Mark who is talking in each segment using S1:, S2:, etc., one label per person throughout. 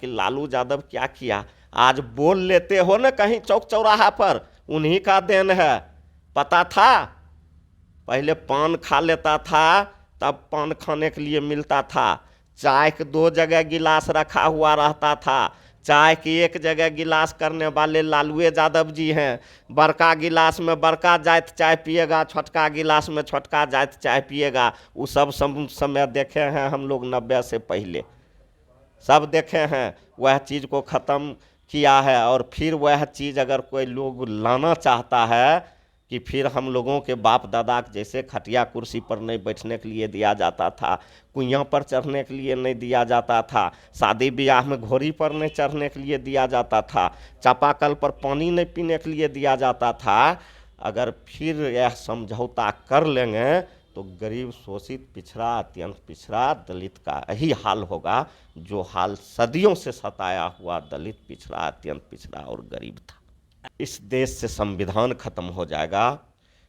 S1: कि लालू यादव क्या किया। आज बोल लेते हो ना कहीं चौक चौराहा पर, उन्हीं का देन है। पता था, पहले पान खा लेता था, तब पान खाने के लिए मिलता था। चाय के 2 जगह गिलास रखा हुआ रहता था, चाय की 1 जगह गिलास करने वाले लालू यादव जी हैं। बड़का गिलास में बड़का जात चाय पिएगा, छोटका गिलास में छोटका जात चाय पिएगा। वो सब समय देखे हैं हम लोग 90 से पहले, सब देखे हैं। वह चीज़ को ख़त्म किया है। और फिर वह चीज़ अगर कोई लोग लाना चाहता है कि फिर हम लोगों के बाप दादा जैसे खटिया कुर्सी पर नहीं बैठने के लिए दिया जाता था, कुइयाँ पर चढ़ने के लिए नहीं दिया जाता था, शादी ब्याह में घोड़ी पर नहीं चढ़ने के लिए दिया जाता था, चापाकल पर पानी नहीं पीने के लिए दिया जाता था, अगर फिर यह समझौता कर लेंगे तो गरीब, शोषित, पिछड़ा, अत्यंत पिछड़ा दलित का यही हाल होगा जो हाल सदियों से सताया हुआ दलित, पिछड़ा, अत्यंत पिछड़ा और गरीब था। इस देश से संविधान खत्म हो जाएगा,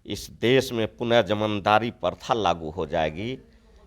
S1: इस देश में पुनः जमींदारी प्रथा लागू हो जाएगी,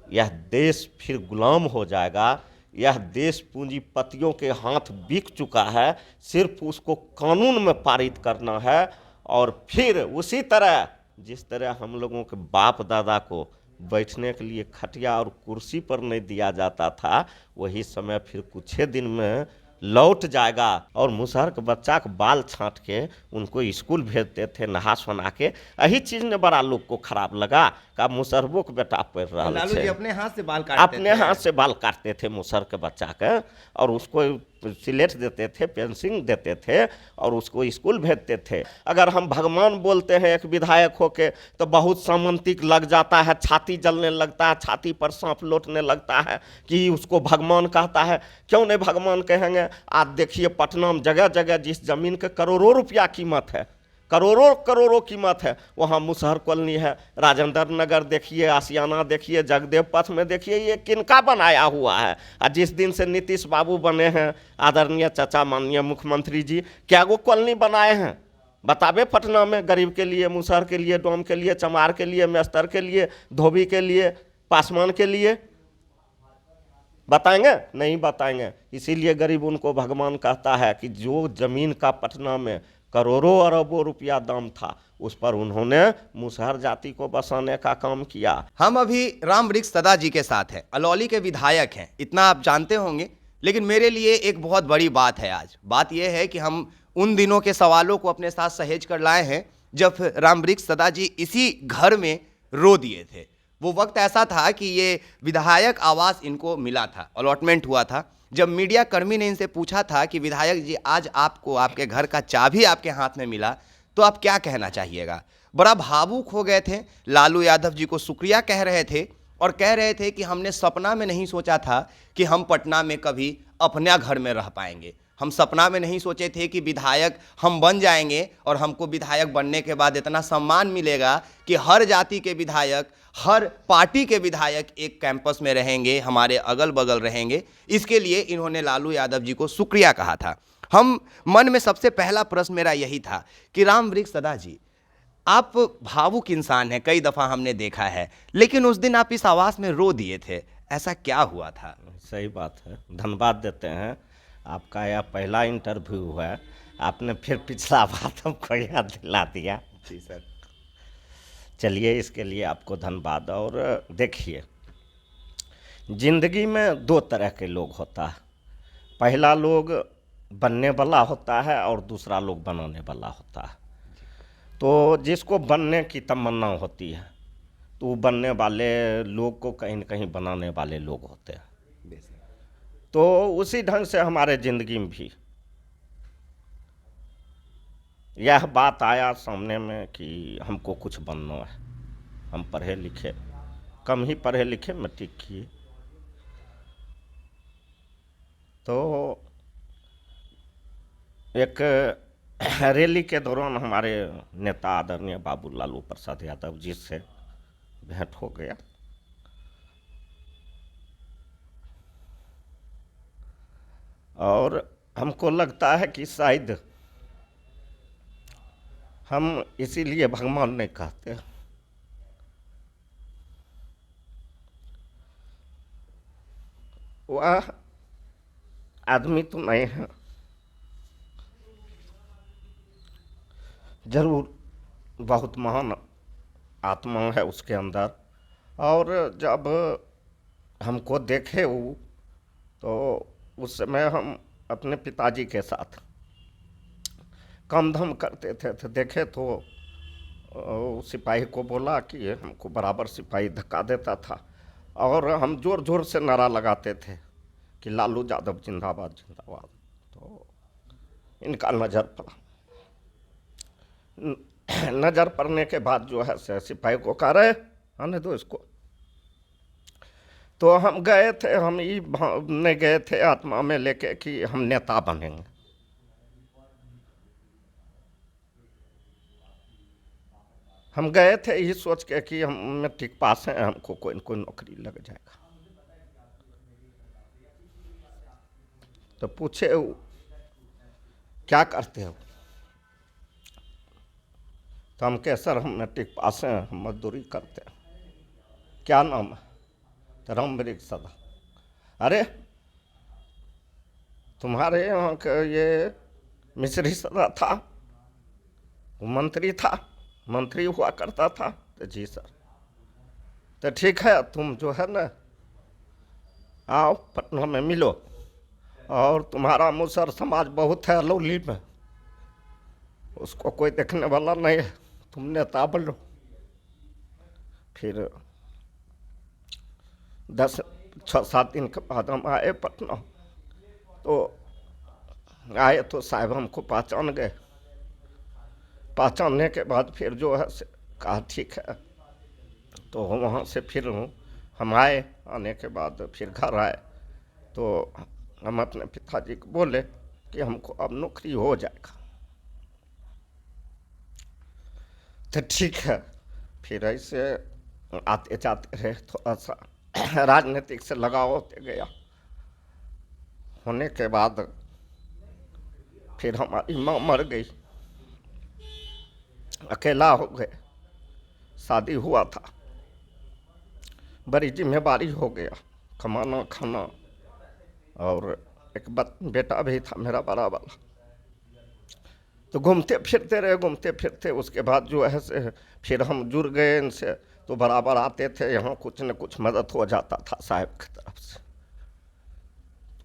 S1: यह देश फिर गुलाम हो जाएगा। यह देश पूंजीपतियों के हाथ बिक चुका है, सिर्फ उसको कानून में पारित करना है। और फिर उसी तरह जिस तरह हम लोगों के बाप दादा को बैठने के लिए खटिया और कुर्सी पर नहीं दिया जाता था, वही समय फिर कुछ दिन में लौट जाएगा। और मुसहर के बच्चा के बाल छाँट के उनको स्कूल भेजते थे नहा सुना के। यही चीज़ ने बड़ा लोग को खराब लगा का मुसहरबो के बेटा पढ़ रहा है।
S2: लालू जी अपने हाथ से बाल काटते
S1: अपने हाथ से बाल काटते थे मुसहर के बच्चा के, और उसको सिलेट देते थे, पेंसिल देते थे, और उसको स्कूल भेजते थे। अगर हम भगवान बोलते हैं एक विधायक होके तो बहुत सामंतिक लग जाता है, छाती जलने लगता है, छाती पर सांप लौटने लगता है कि उसको भगवान कहता है। क्यों नहीं भगवान कहेंगे। आज देखिए पटना में जगह जगह जिस जमीन के करोड़ों रुपया कीमत है, करोड़ों करोड़ों कीमत है, वहाँ मुसहर कॉलोनी है। राजेंद्र नगर देखिए, आसियाना देखिए, जगदेव पथ में देखिए, ये किनका बनाया हुआ है। और जिस दिन से नीतीश बाबू बने हैं, आदरणीय चाचा माननीय मुख्यमंत्री जी, क्या वो कॉलोनी बनाए हैं बतावे पटना में? गरीब के लिए, मुसहर के लिए, डोम के लिए, चमार के लिए, मेस्तर के लिए, धोबी के लिए, पासवान के लिए बताएंगे? नहीं बताएंगे। इसीलिए गरीब उनको भगवान कहता है कि जो जमीन का पटना में करोड़ों अरबों रुपया दाम था, उस पर उन्होंने मुसहर जाति को बसाने का काम किया।
S2: हम अभी रामवृक्ष सदा जी के साथ हैं, अलौली के विधायक हैं, इतना आप जानते होंगे। लेकिन मेरे लिए एक बहुत बड़ी बात है आज। बात यह है कि हम उन दिनों के सवालों को अपने साथ सहेज कर लाए हैं जब रामवृक्ष सदा जी इसी घर में रो दिए थे। वो वक्त ऐसा था कि ये विधायक आवास इनको मिला था, अलॉटमेंट हुआ था। जब मीडिया कर्मी ने इनसे पूछा था कि विधायक जी आज आपको आपके घर का चाबी आपके हाथ में मिला तो आप क्या कहना चाहिएगा, बड़ा भावुक हो गए थे। लालू यादव जी को शुक्रिया कह रहे थे और कह रहे थे कि हमने सपना में नहीं सोचा था कि हम पटना में कभी अपने घर में रह पाएंगे। हम सपना में नहीं सोचे थे कि विधायक हम बन जाएंगे और हमको विधायक बनने के बाद इतना सम्मान मिलेगा कि हर जाति के विधायक, हर पार्टी के विधायक एक कैंपस में रहेंगे, हमारे अगल बगल रहेंगे। इसके लिए इन्होंने लालू यादव जी को शुक्रिया कहा था। हम मन में सबसे पहला प्रश्न मेरा यही था कि रामवृक्ष सदा जी, आप भावुक इंसान हैं, कई दफ़ा हमने देखा है, लेकिन उस दिन आप इस आवास में रो दिए थे, ऐसा क्या हुआ था?
S1: सही बात है, धन्यवाद देते हैं। आपका यह पहला इंटरव्यू है, आपने फिर पिछला बात हमको याद दिला दिया।
S2: जी सर।
S1: चलिए, इसके लिए आपको धन्यवाद। और देखिए, जिंदगी में 2 तरह के लोग होता है। पहला लोग बनने वाला होता है और दूसरा लोग बनाने वाला होता है। तो जिसको बनने की तमन्ना होती है तो बनने वाले लोग को कहीं न कहीं बनाने वाले लोग होते हैं। तो उसी ढंग से हमारे ज़िंदगी में भी यह बात आया सामने में कि हमको कुछ बनना है। हम पढ़े लिखे, कम ही पढ़े लिखे, मैट्रिक किए। तो एक रैली के दौरान हमारे नेता आदरणीय बाबू लालू प्रसाद यादव जी से भेंट हो गया। और हमको लगता है कि शायद हम इसीलिए भगवान नहीं कहते, वह आदमी तो नहीं है, जरूर बहुत महान आत्मा है उसके अंदर। और जब हमको देखे वो, तो उस समय हम अपने पिताजी के साथ काम धाम करते थे, तो देखे तो सिपाही को बोला कि हमको बराबर सिपाही धक्का देता था, और हम जोर जोर से नारा लगाते थे कि लालू यादव जिंदाबाद जिंदाबाद। तो इनका नज़र पड़ा, नज़र पड़ने के बाद जो है सिपाही को कह रहे आने दो इसको। तो हम गए थे, हम ये भावने गए थे आत्मा में लेके कि हम नेता बनेंगे। हम गए थे ये सोच के कि हम मैट्रिक पास हैं, हमको कोई न कोई नौकरी लग जाएगा। तो पूछे वो क्या करते हो, तो हम कहे सर हम मैट्रिक पास हैं, हम मजदूरी करते हैं। क्या नाम है, तो रामवृक्ष सदा। अरे तुम्हारे यहाँ का ये मिश्री सदा था, वो मंत्री था, मंत्री हुआ करता था। तो जी सर। तो ठीक है, तुम जो है ना आओ पटना में मिलो, और तुम्हारा मुसर समाज बहुत है अलौली में, उसको कोई देखने वाला नहीं है, तुम नेता बनो। फिर 6-7 दिन के बाद हम आए पटना। तो आए तो साहब हमको पहचान गए। पहचानने के बाद फिर जो है कहा ठीक है। तो वहाँ से फिर हम आए, आने के बाद फिर घर आए, तो हम अपने पिताजी को बोले कि हमको अब नौकरी हो जाएगा। तो ठीक है, फिर ऐसे आते जाते रहे, थोड़ा सा राजनीतिक से लगाव होते गया। होने के बाद फिर हमारी माँ मर गई, अकेला हो गए, शादी हुआ था, बड़ी जिम्मेवारी हो गया, कमाना खाना, और एक बेटा भी था मेरा बड़ा वाला। तो घूमते फिरते रहे, घूमते फिरते उसके बाद जो है से फिर हम जुड़ गए इनसे। तो बराबर आते थे यहाँ, कुछ न कुछ मदद हो जाता था साहब की तरफ से,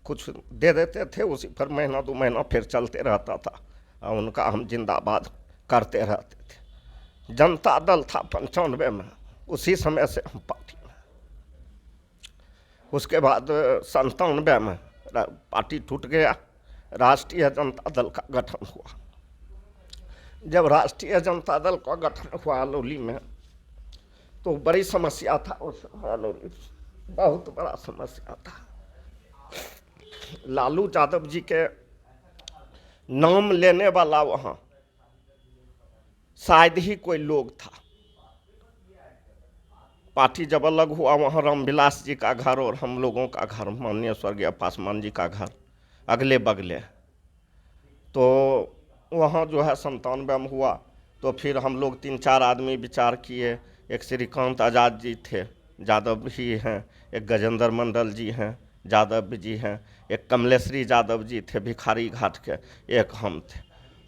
S1: कुछ दे देते थे, उसी पर महीना 2 महीना फिर चलते रहता था, और उनका हम जिंदाबाद करते रहते थे। जनता दल था 95 में, उसी समय से हम पार्टी में। उसके बाद 97 में पार्टी टूट गया, राष्ट्रीय जनता दल का गठन हुआ। जब राष्ट्रीय जनता दल का गठन हुआ अलौली में, तो बड़ी समस्या था उस अलौली, बहुत बड़ा समस्या था। लालू यादव जी के नाम लेने वाला वहाँ शायद ही कोई लोग था। पार्टी जब अलग हुआ, वहाँ रामविलास जी का घर और हम लोगों का घर, माननीय स्वर्गीय पासवान जी का घर अगले बगले। तो वहाँ जो है 97 में हुआ। तो फिर हम लोग 3-4 आदमी विचार किए। एक श्रीकांत आज़ाद जी थे, यादव ही हैं, एक गजेंद्र मंडल जी हैं, यादव जी हैं, एक कमलेश्वरी यादव जी थे भिखारी घाट के, एक हम थे।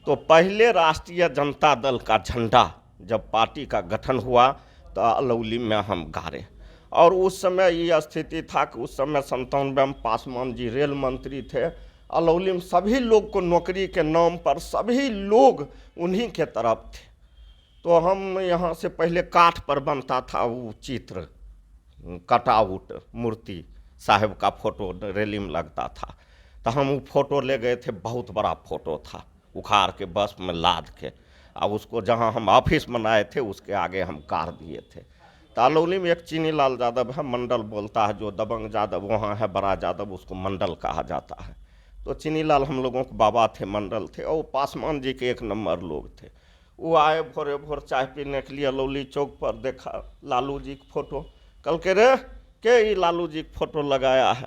S1: तो पहले राष्ट्रीय जनता दल का झंडा जब पार्टी का गठन हुआ, तो अलौली में हम गाड़े। और उस समय ये स्थिति था कि उस समय 97 में पासवान जी रेल मंत्री थे। अलौली में सभी लोग को नौकरी के नाम पर सभी लोग उन्हीं के तरफ थे। तो हम यहाँ से पहले काठ पर बनता था वो चित्र, कटआउट मूर्ति साहब का फोटो रैली में लगता था। तो हम वो फोटो ले गए थे, बहुत बड़ा फोटो था, उखाड़ के बस में लाद के, और उसको जहाँ हम ऑफिस बनाए थे उसके आगे हम कार दिए थे। तो अलौली में एक चीनीलाल यादव है, मंडल बोलता है, जो दबंग यादव वहाँ है, बड़ा यादव, उसको मंडल कहा जाता है। तो चीनीलाल हम लोगों के बाबा थे, मंडल थे, और पासवान जी के 1 नंबर लोग थे। वो आए भोरे भोर चाय पीने के लिए अलौली चौक पर, देखा लालू जी की फोटो, कल के रे के ये लालू जी की फोटो लगाया है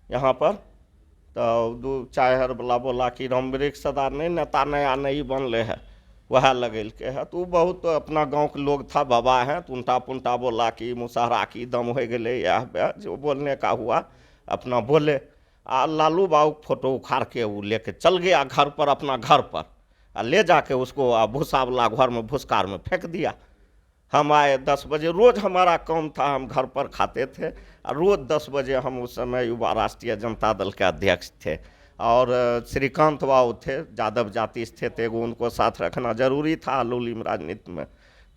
S1: यहाँ पर। तो 2 चाय हर वाला बोला कि रामवृक्ष सदा नहीं नेता नया नहीं बनले है, वह लगल के है। तो बहुत अपना गांव के लोग था, बाबा हैं, तो उल्टा पुल्टा बोला कि मुसहरा की दम हो गए, यह जो बोलने का हुआ अपना बोले। लालू बाबू फोटो उखाड़ के वो लेके चल गया घर पर, अपना घर पर, ले जाके उसको भूसा वाला घर में भूसकार में फेंक दिया। हम आए 10 बजे, रोज़ हमारा काम था, हम घर पर खाते थे, और रोज़ 10 बजे हम उस समय युवा राष्ट्रीय जनता दल के अध्यक्ष थे, और श्रीकांत बाबू थे, यादव जाति थे, तो उनको साथ रखना जरूरी था अलोली राजनीति में,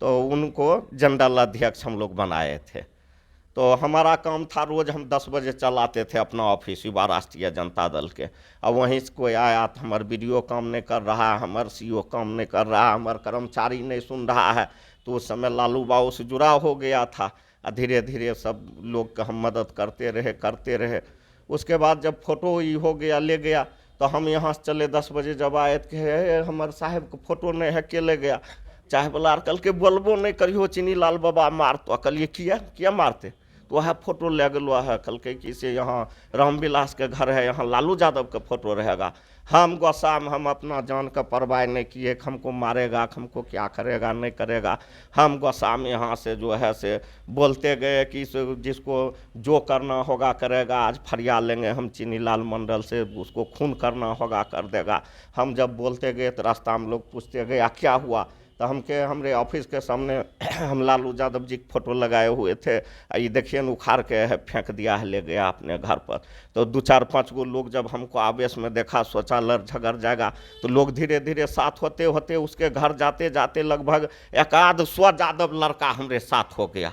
S1: तो उनको जनरल अध्यक्ष हम लोग बनाए थे। तो हमारा काम था, रोज़ हम 10 बजे चल आते थे अपना ऑफिस युवा राष्ट्रीय जनता दल के। अब वहीं से कोई आया तो हमार वीडियो काम नहीं कर रहा है, हमार सीओ काम नहीं कर रहा है, हमार कर्मचारी नहीं सुन रहा है, तो उस समय लालू बाबू से जुड़ा हो गया था, और धीरे धीरे सब लोग का हम मदद करते रहे। उसके बाद जब फोटो ये हो गया, ले गया, तो हम यहाँ से चले 10 बजे जब आए थे, हमारे साहब को फोटो नहीं है, के ले गया। चाहे बोला कल के बोलबो नहीं करियो चीनी लाल बाबा मार, तो कल किया मारते, तो वह फोटो ले गलो है, कल के कि से यहाँ रामविलास के घर है, यहाँ लालू यादव का फोटो रहेगा। हम गोसाम, हम अपना जान का परवाह नहीं किए, हमको मारेगा, हमको क्या करेगा नहीं करेगा। हम गोसाम यहाँ से जो है से बोलते गए कि जिसको जो करना होगा करेगा, आज फरिया लेंगे हम चीनी लाल मंडल से, उसको खून करना होगा कर देगा। हम जब बोलते गए तो रास्ता में लोग पूछते गए क्या हुआ, तो हमारे ऑफिस के सामने हम लालू यादव जी की फोटो लगाए हुए थे, ये देखिए न उखाड़ के है फेंक दिया है, ले गया अपने घर पर। तो 2-4-5 गो लोग जब हमको आवेश में देखा, सोचा लड़ झगड़ जाएगा, तो लोग धीरे धीरे साथ होते होते उसके घर जाते जाते लगभग 100 यादव लड़का हमारे साथ हो गया।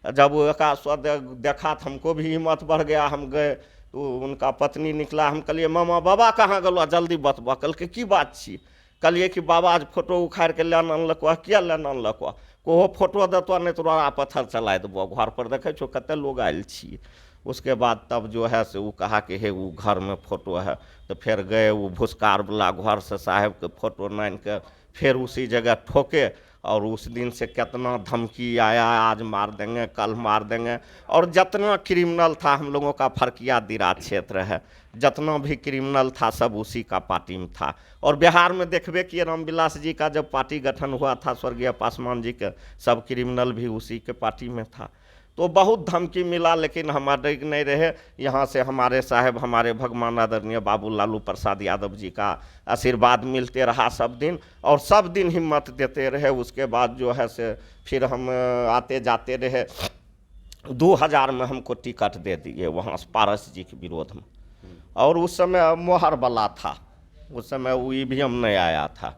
S1: जब वो 100 देखा तो हमको भी हिम्मत बढ़ गया, हम गए तो उनका पत्नी निकला, हम कहलिए मामा बाबा कहाँ गलो, जल्दी बतबा। कल के की बात छी, कहलिए कि बाबा आज फोटो उखाड़ के लेन अनलको, किया लेन अनलको, कोहो फोटो देतो नहीं तो तोरा पत्थर चला देबो, घर पर देखे छो कते लोग आयल छी। उसके बाद तब जो है से वो कहा कि हे वो घर में फोटो है, तो फिर गए वो भूसकार वाला घर से साहब के फोटो नान के फिर उसी जगह ठोके, और उस दिन से कितना धमकी आया, आज मार देंगे कल मार देंगे। और जितना क्रिमिनल था, हम लोगों का फरकिया दिरा क्षेत्र है, जितना भी क्रिमिनल था सब उसी का पार्टी में था। और बिहार में देखबे किए रामविलास जी का जब पार्टी गठन हुआ था, स्वर्गीय पासवान जी के, सब क्रिमिनल भी उसी के पार्टी में था। तो बहुत धमकी मिला, लेकिन हमारे नहीं रहे। यहाँ से हमारे साहब, हमारे भगवान आदरणीय बाबू लालू प्रसाद यादव जी का आशीर्वाद मिलते रहा सब दिन, और सब दिन हिम्मत देते रहे। उसके बाद जो है से फिर हम आते जाते रहे। 2000 में हमको टिकट दे दिए वहाँ से पारस जी के विरोध में, और उस समय मोहर वाला था, उस समय वो ईवीएम नहीं आया था,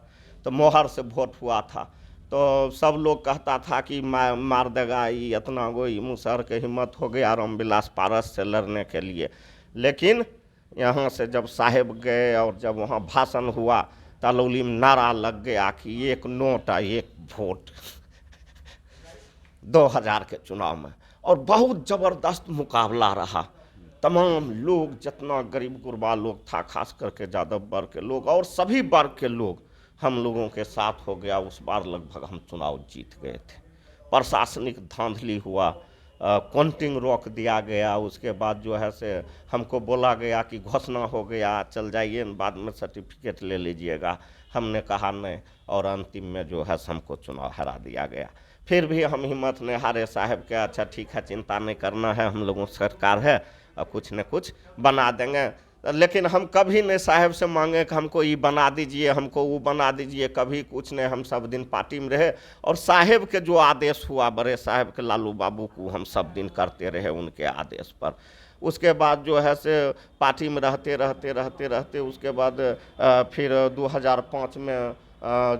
S1: तो मोहर से वोट हुआ था। तो सब लोग कहता था कि मार देगा ये, इतना कोई मुसहर के हिम्मत हो गया रामविलास पारस से लड़ने के लिए। लेकिन यहाँ से जब साहेब गए और जब वहाँ भाषण हुआ, तलौली में नारा लग गया कि 1 नोट 1 वोट 2000 के चुनाव में, और बहुत ज़बरदस्त मुकाबला रहा। तमाम लोग, जितना गरीब गुरबा लोग था, खास करके यादव वर्ग के लोग और सभी वर्ग के लोग हम लोगों के साथ हो गया। उस बार लगभग हम चुनाव जीत गए थे। प्रशासनिक धांधली हुआ, काउंटिंग रोक दिया गया। उसके बाद जो है से हमको बोला गया कि घोषणा हो गया, चल जाइए, बाद में सर्टिफिकेट ले लीजिएगा। हमने कहा नहीं, और अंतिम में जो है हमको चुनाव हरा दिया गया। फिर भी हम हिम्मत नहीं हारे, साहब के अच्छा ठीक है, चिंता नहीं करना है, हम लोगों सरकार है, कुछ न कुछ बना देंगे। लेकिन हम कभी नहीं साहब से मांगे कि हमको ये बना दीजिए, हमको वो बना दीजिए, कभी कुछ नहीं। हम सब दिन पार्टी में रहे, और साहब के जो आदेश हुआ, बड़े साहब के लालू बाबू को हम सब दिन करते रहे उनके आदेश पर। उसके बाद जो है से पार्टी में रहते उसके बाद फिर 2005 में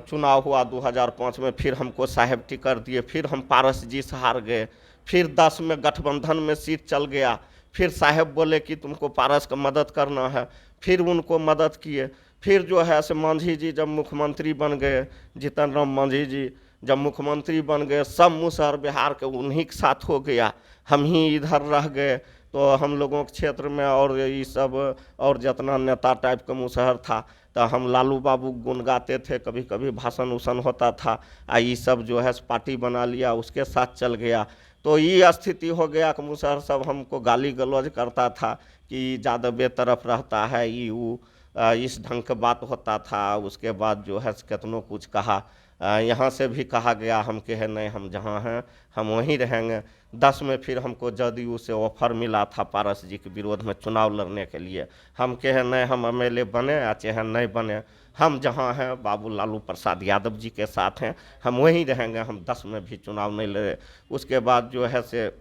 S1: चुनाव हुआ। 2005 में फिर हमको साहब टिकट दिए, फिर हम पारस जी से हार गए। फिर 10 में गठबंधन में सीट चल गया। फिर साहब बोले कि तुमको पारस का मदद करना है, फिर उनको मदद किए। फिर जो है से मांझी जी जब मुख्यमंत्री बन गए, जीतन राम मांझी जी जब मुख्यमंत्री बन गए, सब मुसहर बिहार के उन्हीं के साथ हो गया, हम ही इधर रह गए। तो हम लोगों के क्षेत्र में और ये सब और जितना नेता टाइप का मुसहर था, तो हम लालू बाबू गुन गाते थे, कभी कभी भाषण उसन होता था। ये सब जो है पार्टी बना लिया, उसके साथ चल गया। तो ये स्थिति हो गया कि मुसहर सब हमको गाली गलौज करता था कि ज़्यादा बेतरफ रहता है, ये वो इस ढंग का बात होता था। उसके बाद जो है कितनों कुछ कहा, यहाँ से भी कहा गया, हम कहे नहीं, हम जहाँ हैं हम वहीं रहेंगे। 10 में फिर हमको जदयू से ऑफर मिला था पारस जी के विरोध में चुनाव लड़ने के लिए। हम कहे नहीं, हम एमएलए बने या चाहे नहीं बने, हम जहाँ हैं बाबू लालू प्रसाद यादव जी के साथ हैं, हम वहीं रहेंगे, हम 10 में भी चुनाव नहीं लड़े। उसके बाद जो है से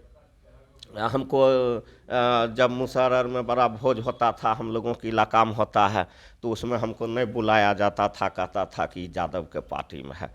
S1: हमको जब मुसहर में बड़ा भोज होता था, हम लोगों के इलाका में होता है, तो उसमें हमको नहीं बुलाया जाता था, कहता था कि यादव के पार्टी में है।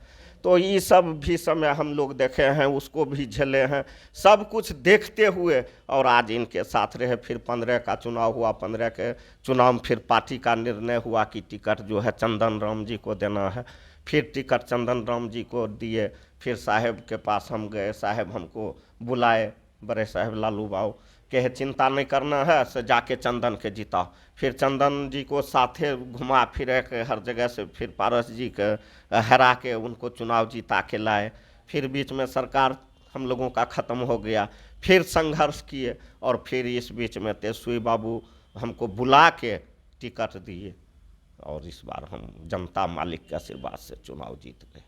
S1: तो ये सब भी समय हम लोग देखे हैं, उसको भी झेले हैं, सब कुछ देखते हुए, और आज इनके साथ रहे। फिर 15 का चुनाव हुआ, 15 के चुनाव में फिर पार्टी का निर्णय हुआ कि टिकट जो है चंदन राम जी को देना है। फिर टिकट चंदन राम जी को दिए। फिर साहेब के पास हम गए, साहेब हमको बुलाए, बड़े साहब लालू बाबू कहे चिंता नहीं करना है, से जाके चंदन के जिताओ। फिर चंदन जी को साथे घुमा फिर के हर जगह से फिर पारस जी के हरा के उनको चुनाव जीता के लाए। फिर बीच में सरकार हम लोगों का ख़त्म हो गया, फिर संघर्ष किए, और फिर इस बीच में तेजस्वी बाबू हमको बुला के टिकट दिए, और इस बार हम जनता मालिक के आशीर्वाद से चुनाव जीत गए।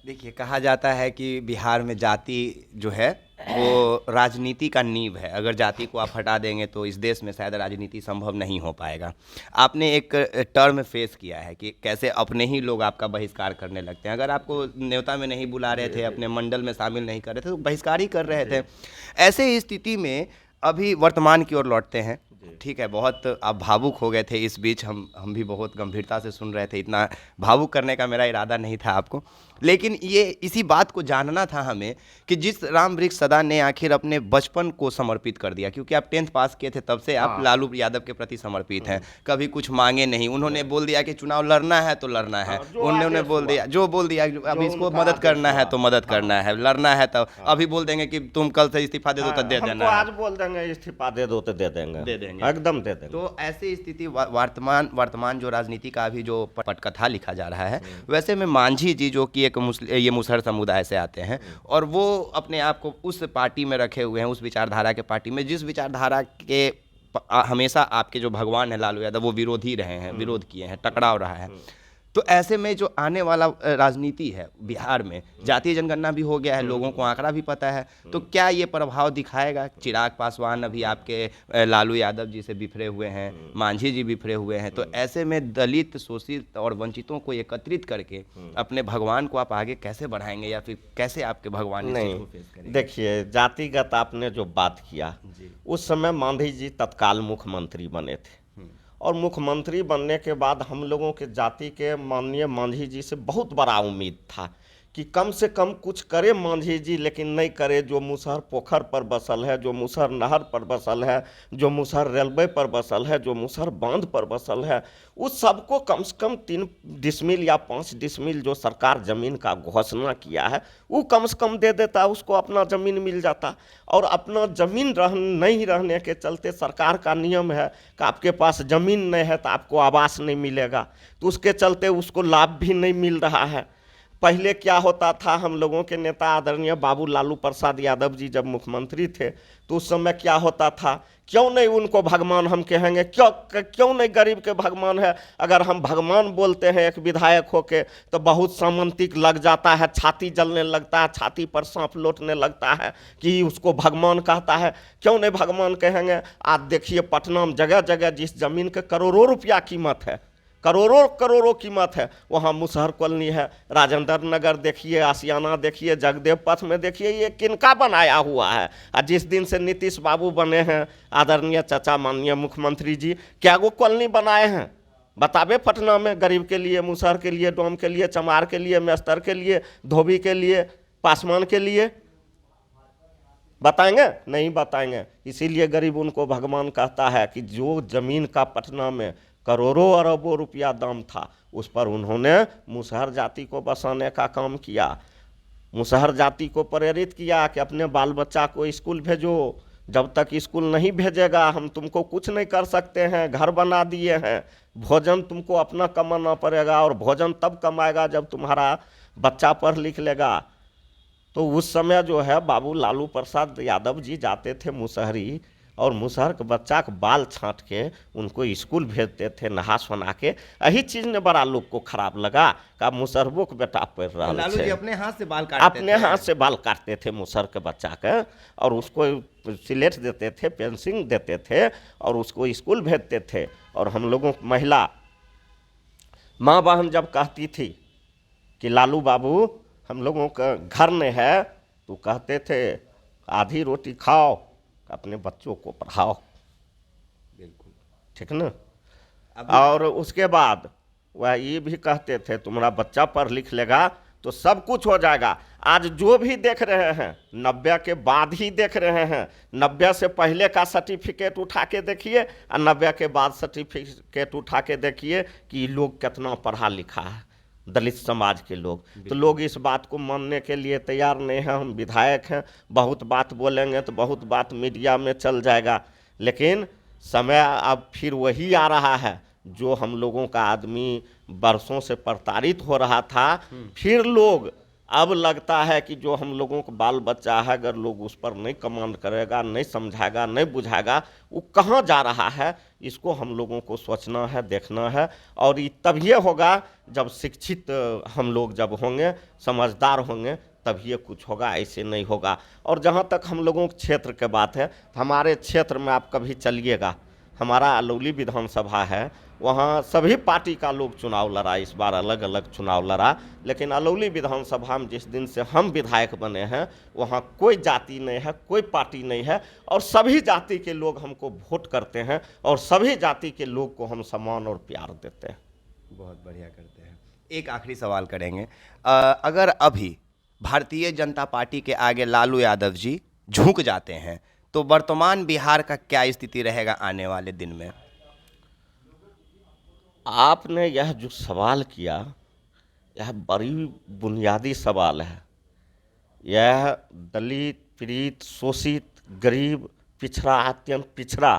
S2: देखिए, कहा जाता है कि बिहार में जाति जो है वो राजनीति का नींव है। अगर जाति को आप हटा देंगे तो इस देश में शायद राजनीति संभव नहीं हो पाएगा। आपने एक टर्म फेस किया है कि कैसे अपने ही लोग आपका बहिष्कार करने लगते हैं। अगर आपको न्योता में नहीं बुला रहे थे, अपने मंडल में शामिल नहीं कर रहे थे, तो बहिष्कार ही कर रहे थे। ऐसे स्थिति में अभी वर्तमान की ओर लौटते हैं। ठीक है, बहुत आप भावुक हो गए थे इस बीच, हम भी बहुत गंभीरता से सुन रहे थे। इतना भावुक करने का मेरा इरादा नहीं था आपको, लेकिन ये इसी बात को जानना था हमें कि जिस राम वृक्ष सदा ने आखिर अपने बचपन को समर्पित कर दिया, क्योंकि आप 10th पास किए थे तब से आप लालू यादव के प्रति समर्पित हैं, कभी कुछ मांगे नहीं। उन्होंने बोल दिया कि चुनाव लड़ना है तो लड़ना है, उन्होंने बोल दिया जो बोल दिया, अब इसको मदद करना है तो मदद करना है, लड़ना है तो अभी बोल देंगे कि तुम कल से इस्तीफा दे दो तो दे देना,
S1: आज बोल देंगे इस्तीफा दे दो तो दे देंगे, एकदम दे देंगे।
S2: तो ऐसी स्थिति वर्तमान जो राजनीति का अभी जो पटकथा लिखा जा रहा है, वैसे में मांझी जी जो कि एक ये मुसहर समुदाय से आते हैं, और वो अपने आप को उस पार्टी में रखे हुए हैं, उस विचारधारा के पार्टी में, जिस विचारधारा के हमेशा आपके जो भगवान है लालू यादव वो विरोधी रहे हैं, विरोध किए हैं, टकराव रहा है। तो ऐसे में जो आने वाला राजनीति है बिहार में, जातीय जनगणना भी हो गया है, लोगों को आंकड़ा भी पता है, तो क्या ये प्रभाव दिखाएगा? चिराग पासवान अभी आपके लालू यादव जी से बिफरे हुए हैं, मांझी जी बिफरे हुए हैं, तो ऐसे में दलित, शोषित और वंचितों को एकत्रित करके अपने भगवान को आप आगे कैसे बढ़ाएंगे, या फिर कैसे आपके भगवान इस चीज़ को फेस करेंगे?
S1: देखिए, जातिगत आपने जो बात किया, उस समय मांझी जी तत्काल मुख्यमंत्री बने थे, और मुख्यमंत्री बनने के बाद हम लोगों के जाति के माननीय मांझी जी से बहुत बड़ा उम्मीद था कि कम से कम कुछ करे मांझी जी, लेकिन नहीं करे। जो मुसहर पोखर पर बसल है, जो मुसहर नहर पर बसल है, जो मुसहर रेलवे पर बसल है, जो मुसहर बांध पर बसल है, उस सबको कम से कम 3 डिसमिल या 5 डिसमिल जो सरकार ज़मीन का घोषणा किया है, वो कम से कम दे देता, उसको अपना ज़मीन मिल जाता। और अपना ज़मीन नहीं रहने के चलते सरकार का नियम है कि आपके पास ज़मीन नहीं है तो आपको आवास नहीं मिलेगा, तो उसके चलते उसको लाभ भी नहीं मिल रहा है। पहले क्या होता था, हम लोगों के नेता आदरणीय बाबू लालू प्रसाद यादव जी जब मुख्यमंत्री थे, तो उस समय क्या होता था, क्यों नहीं उनको भगवान हम कहेंगे, क्यों नहीं गरीब के भगवान है। अगर हम भगवान बोलते हैं एक विधायक होके, तो बहुत सामंतिक लग जाता है, छाती जलने लगता है, छाती पर सांप लौटने लगता है कि उसको भगवान कहता है। क्यों नहीं भगवान कहेंगे? आज देखिए पटना में जगह जगह जिस ज़मीन के करोड़ों रुपया कीमत है, करोड़ों कीमत है, वहाँ मुसहर कॉलोनी है, राजेंद्र नगर देखिए, आसियाना देखिए, जगदेव पथ में देखिए, ये किनका बनाया हुआ है? और जिस दिन से नीतीश बाबू बने हैं आदरणीय चाचा माननीय मुख्यमंत्री जी, क्या वो कॉलोनी बनाए हैं? बतावे पटना में गरीब के लिए, मुसहर के लिए, डोम के लिए, चमार के लिए, मेस्तर के लिए, धोबी के लिए, पासवान के लिए बताएंगे? नहीं बताएंगे। इसीलिए गरीब उनको भगवान कहता है कि जो ज़मीन का पटना में करोड़ों अरबों रुपया दाम था, उस पर उन्होंने मुसहर जाति को बसाने का काम किया, मुसहर जाति को प्रेरित किया कि अपने बाल बच्चा को स्कूल भेजो, जब तक स्कूल नहीं भेजेगा हम तुमको कुछ नहीं कर सकते हैं। घर बना दिए हैं, भोजन तुमको अपना कमाना पड़ेगा, और भोजन तब कमाएगा जब तुम्हारा बच्चा पढ़ लिख लेगा। तो उस समय जो है बाबू लालू प्रसाद यादव जी जाते थे मुसहरी, और मुसहर के बच्चा के बाल छाँट के उनको स्कूल भेजते थे नहा सोना के। यही चीज़ ने बड़ा लोग को खराब लगा कि अब मुसहरबो के बेटा पढ़ रहा
S2: लालू जी
S1: है।
S2: अपने हाथ से बाल काटते
S1: अपने
S2: थे।
S1: हाथ से बाल काटते थे मुसहर के बच्चा के, और उसको सिलेट देते थे, पेंसिल देते थे, और उसको स्कूल भेजते थे। और हम लोगों की महिला माँ बहन जब कहती थी कि लालू बाबू हम लोगों का घर में है, तो कहते थे आधी रोटी खाओ, अपने बच्चों को पढ़ाओ।
S2: बिल्कुल
S1: ठीक ना।
S2: अभी
S1: और उसके बाद वह ये भी कहते थे तुम्हारा बच्चा पढ़ लिख लेगा तो सब कुछ हो जाएगा। आज जो भी देख रहे हैं 90 के बाद ही देख रहे हैं। 90 से पहले का सर्टिफिकेट उठा के देखिए और 90 के बाद सर्टिफिकेट उठा के देखिए कि लोग कितना पढ़ा लिखा है, दलित समाज के लोग। तो लोग इस बात को मानने के लिए तैयार नहीं हैं। हम विधायक हैं, बहुत बात बोलेंगे तो बहुत बात मीडिया में चल जाएगा, लेकिन समय अब फिर वही आ रहा है जो हम लोगों का आदमी बरसों से प्रताड़ित हो रहा था। फिर लोग अब लगता है कि जो हम लोगों का बाल बच्चा है, अगर लोग उस पर नहीं कमांड करेगा, नहीं समझाएगा, नहीं बुझाएगा, वो कहाँ जा रहा है, इसको हम लोगों को सोचना है, देखना है। और ये तभी होगा जब शिक्षित हम लोग जब होंगे, समझदार होंगे, तभी कुछ होगा, ऐसे नहीं होगा। और जहाँ तक हम लोगों के क्षेत्र के बात है, हमारे क्षेत्र में आप कभी चलिएगा, हमारा अलौली विधानसभा है, वहाँ सभी पार्टी का लोग चुनाव लड़ा, इस बार अलग अलग चुनाव लड़ा। लेकिन अलौली विधानसभा में जिस दिन से हम विधायक बने हैं, वहाँ कोई जाति नहीं है, कोई पार्टी नहीं है, और सभी जाति के लोग हमको वोट करते हैं, और सभी जाति के लोग को हम सम्मान और प्यार देते हैं।
S2: बहुत बढ़िया करते हैं। एक आखिरी सवाल करेंगे, अगर अभी भारतीय जनता पार्टी के आगे लालू यादव जी झुक जाते हैं तो वर्तमान बिहार का क्या स्थिति रहेगा आने वाले दिन में?
S1: आपने यह जो सवाल किया, यह बड़ी बुनियादी सवाल है। यह दलित, पीड़ित, शोषित, गरीब, पिछड़ा, अत्यंत पिछड़ा,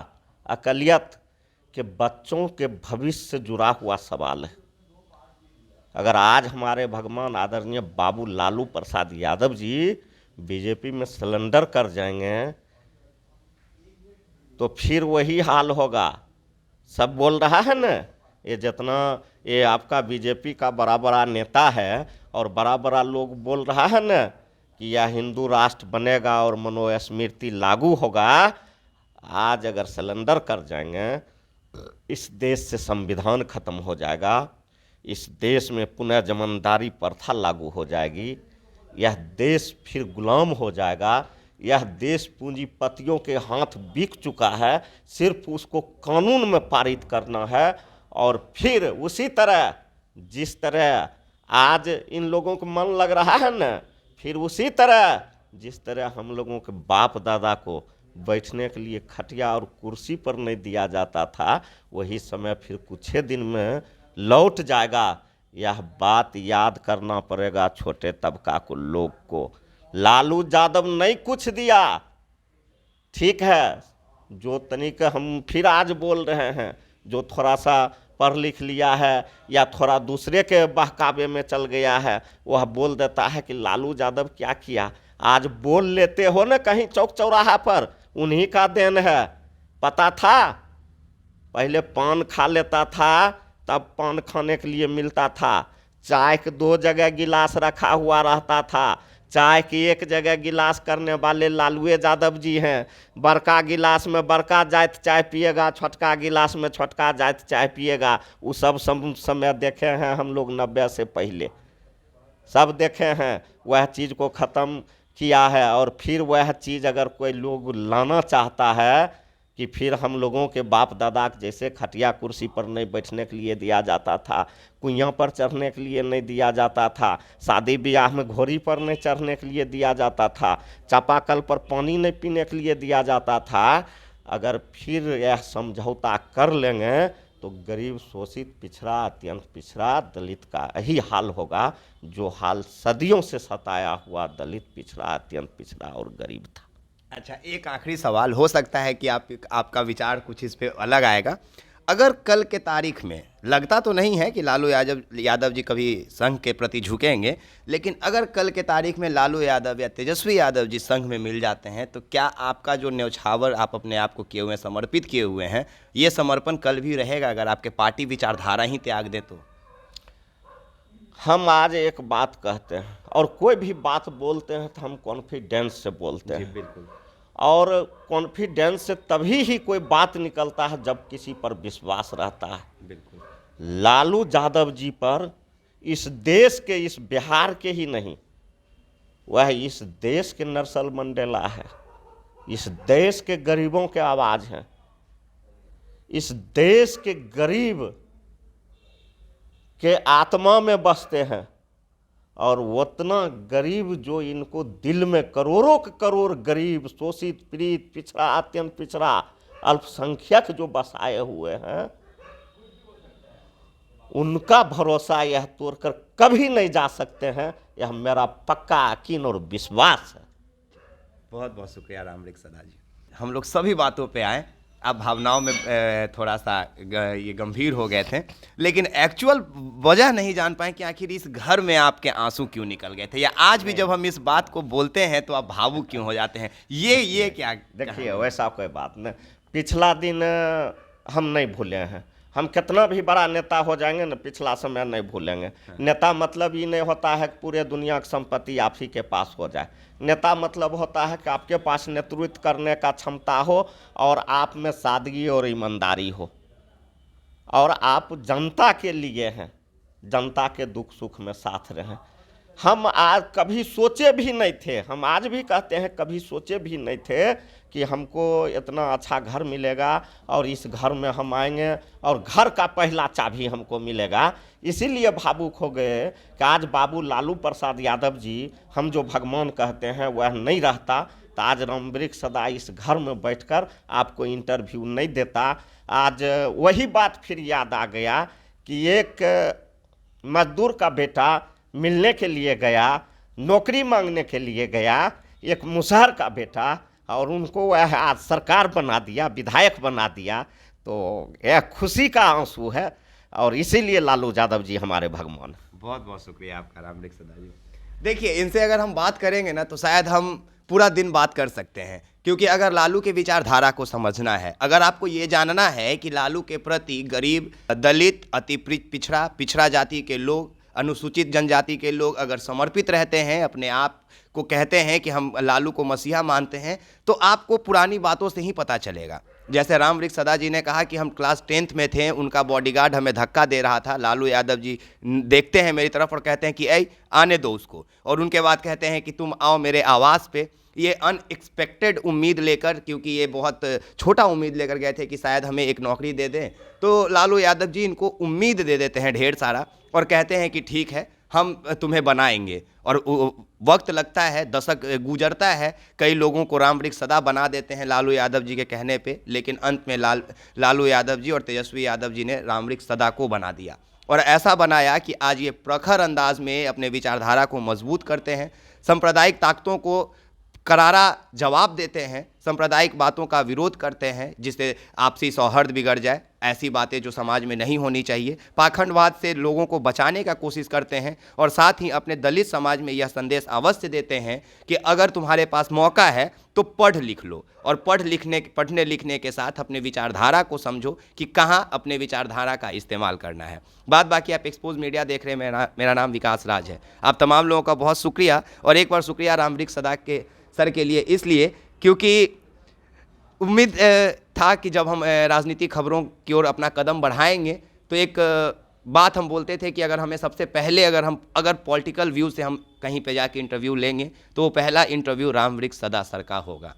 S1: अकलियत के बच्चों के भविष्य से जुड़ा हुआ सवाल है। अगर आज हमारे भगवान आदरणीय बाबू लालू प्रसाद यादव जी बीजेपी में सरेंडर कर जाएंगे तो फिर वही हाल होगा। सब बोल रहा है ना, ये जितना ये आपका बीजेपी का बड़ा बड़ा नेता है और बड़ा बड़ा लोग बोल रहा है ना कि यह हिंदू राष्ट्र बनेगा और मनुस्मृति लागू होगा, आज अगर सरेंडर कर जाएंगे, इस देश से संविधान खत्म हो जाएगा, इस देश में पुनः जमींदारी प्रथा लागू हो जाएगी, यह देश फिर गुलाम हो जाएगा, यह देश पूंजीपतियों के हाथ बिक चुका है, सिर्फ उसको कानून में पारित करना है। और फिर उसी तरह जिस तरह आज इन लोगों को मन लग रहा है ना, फिर उसी तरह जिस तरह हम लोगों के बाप दादा को बैठने के लिए खटिया और कुर्सी पर नहीं दिया जाता था, वही समय फिर कुछ ही दिन में लौट जाएगा। यह बात याद करना पड़ेगा छोटे तबका को लोग को। लालू यादव नहीं कुछ दिया, ठीक है, जो तनिक हम फिर आज बोल रहे हैं, जो थोड़ा सा पढ़ लिख लिया है या थोड़ा दूसरे के बहकावे में चल गया है, वह बोल देता है कि लालू यादव क्या किया। आज बोल लेते हो ना कहीं चौक चौराहा पर, उन्हीं का देन है। पता था पहले पान खा लेता था, तब पान खाने के लिए मिलता था। चाय के 2 जगह गिलास रखा हुआ रहता था, चाय की एक जगह गिलास करने वाले लालू यादव जी हैं। बड़का गिलास में बड़का जात चाय पिएगा, छोटका गिलास में छोटका जात चाय पिएगा। वो सब समय देखे हैं हम लोग 90 से पहले, सब देखे हैं। वह चीज़ को ख़त्म किया है, और फिर वह चीज़ अगर कोई लोग लाना चाहता है कि फिर हम लोगों के बाप दादा जैसे खटिया कुर्सी पर नहीं बैठने के लिए दिया जाता था, कुइयाँ पर चढ़ने के लिए नहीं दिया जाता था, शादी ब्याह में घोड़ी पर नहीं चढ़ने के लिए दिया जाता था, चापाकल पर पानी नहीं पीने के लिए दिया जाता था, अगर फिर यह समझौता कर लेंगे तो गरीब, शोषित, पिछड़ा, अत्यंत पिछड़ा दलित का यही हाल होगा जो हाल सदियों से सताया हुआ दलित, पिछड़ा, अत्यंत पिछड़ा और गरीब था।
S2: अच्छा, एक आखिरी सवाल, हो सकता है कि आपका विचार कुछ इस पे अलग आएगा। अगर कल के तारीख में, लगता तो नहीं है कि लालू यादव जी कभी संघ के प्रति झुकेंगे, लेकिन अगर कल के तारीख में लालू यादव या तेजस्वी यादव जी संघ में मिल जाते हैं, तो क्या आपका जो न्यौछावर आप अपने आप को किए हुए हैं, समर्पित किए हुए हैं, ये समर्पण कल भी रहेगा अगर आपके पार्टी विचारधारा ही त्याग दे तो?
S1: हम आज एक बात कहते हैं और कोई भी बात बोलते हैं तो हम कॉन्फिडेंस से बोलते हैं।
S2: बिल्कुल।
S1: और कॉन्फिडेंस से तभी ही कोई बात निकलता है जब किसी पर विश्वास रहता है।
S2: बिल्कुल।
S1: लालू यादव जी पर इस देश के, इस बिहार के ही नहीं, वह इस देश के नेल्सन मंडेला है, इस देश के गरीबों के आवाज़ हैं, इस देश के गरीब के आत्मा में बसते हैं। और उतना गरीब जो इनको दिल में करोड़ों के करोड़ गरीब, शोषित, पीड़ित, पिछड़ा, अत्यंत पिछड़ा, अल्पसंख्यक जो बसाए हुए हैं, उनका भरोसा यह तोड़कर कभी नहीं जा सकते हैं। यह मेरा पक्का यकीन और विश्वास है।
S2: बहुत बहुत शुक्रिया रामवृक्ष सदा जी। हम लोग सभी बातों पे आए, आप भावनाओं में थोड़ा सा ये गंभीर हो गए थे, लेकिन एक्चुअल वजह नहीं जान पाए कि आखिर इस घर में आपके आंसू क्यों निकल गए थे, या आज भी जब हम इस बात को बोलते हैं तो आप भावुक क्यों हो जाते हैं। ये क्या?
S1: देखिए, वैसा कोई बात नहीं। पिछला दिन हम नहीं भूले हैं। हम कितना भी बड़ा नेता हो जाएंगे ना, पिछला समय नहीं भूलेंगे। नेता मतलब ये नहीं होता है कि पूरे दुनिया की संपत्ति आप ही के पास हो जाए। नेता मतलब होता है कि आपके पास नेतृत्व करने का क्षमता हो और आप में सादगी और ईमानदारी हो, और आप जनता के लिए हैं, जनता के दुख सुख में साथ रहें। हम आज कभी सोचे भी नहीं थे, हम आज भी कहते हैं कभी सोचे भी नहीं थे कि हमको इतना अच्छा घर मिलेगा और इस घर में हम आएंगे और घर का पहला चाबी हमको मिलेगा। इसीलिए भावुक हो गए कि आज बाबू लालू प्रसाद यादव जी, हम जो भगवान कहते हैं, वह नहीं रहता तो आज रामवृक्ष सदा इस घर में बैठकर आपको इंटरव्यू नहीं देता। आज वही बात फिर याद आ गया कि एक मजदूर का बेटा मिलने के लिए गया, नौकरी मांगने के लिए गया, एक मुसहर का बेटा, और उनको वह आज सरकार बना दिया, विधायक बना दिया। तो यह खुशी का आंसू है और इसीलिए लालू यादव जी हमारे भगवान।
S2: बहुत बहुत शुक्रिया आपका रामवृक्ष सदा जी। देखिए, इनसे अगर हम बात करेंगे ना तो शायद हम पूरा दिन बात कर सकते हैं, क्योंकि अगर लालू के विचारधारा को समझना है, अगर आपको ये जानना है कि लालू के प्रति गरीब, दलित, अति पिछड़ा जाति के लोग, अनुसूचित जनजाति के लोग अगर समर्पित रहते हैं, अपने आप को कहते हैं कि हम लालू को मसीहा मानते हैं, तो आपको पुरानी बातों से ही पता चलेगा। जैसे रामवृक्ष सदा जी ने कहा कि हम क्लास 10th में थे, उनका बॉडीगार्ड हमें धक्का दे रहा था, लालू यादव जी देखते हैं मेरी तरफ और कहते हैं कि ऐ आने दो उसको, और उनके बाद कहते हैं कि तुम आओ मेरे आवास पे। ये अनएक्सपेक्टेड उम्मीद लेकर, क्योंकि ये बहुत छोटा उम्मीद लेकर गए थे कि शायद हमें एक नौकरी दे दें, तो लालू यादव जी इनको उम्मीद दे देते हैं ढेर सारा और कहते हैं कि ठीक है, हम तुम्हें बनाएंगे। और वक्त लगता है, दशक गुजरता है, कई लोगों को रामवृक्ष सदा बना देते हैं लालू यादव जी के कहने पे, लेकिन अंत में लालू यादव जी और तेजस्वी यादव जी ने रामवृक्ष सदा को बना दिया, और ऐसा बनाया कि आज ये प्रखर अंदाज में अपने विचारधारा को मजबूत करते हैं, सांप्रदायिक ताकतों को करारा जवाब देते हैं, सांप्रदायिक बातों का विरोध करते हैं जिससे आपसी सौहार्द बिगड़ जाए, ऐसी बातें जो समाज में नहीं होनी चाहिए, पाखंडवाद से लोगों को बचाने का कोशिश करते हैं, और साथ ही अपने दलित समाज में यह संदेश अवश्य देते हैं कि अगर तुम्हारे पास मौका है तो पढ़ लिख लो, और पढ़ने लिखने के साथ अपने विचारधारा को समझो कि कहाँ अपने विचारधारा का इस्तेमाल करना है। बात बाकी आप एक्सपोज मीडिया देख रहे हैं, मेरा नाम विकास राज है। आप तमाम लोगों का बहुत शुक्रिया, और एक बार शुक्रिया रामवृक्ष सदा के सर के लिए, इसलिए क्योंकि उम्मीद था कि जब हम राजनीतिक खबरों की ओर अपना कदम बढ़ाएंगे तो एक बात हम बोलते थे कि अगर हमें सबसे पहले अगर पॉलिटिकल व्यू से हम कहीं पे जाके इंटरव्यू लेंगे तो वो पहला इंटरव्यू रामवृक्ष सदा सर का होगा।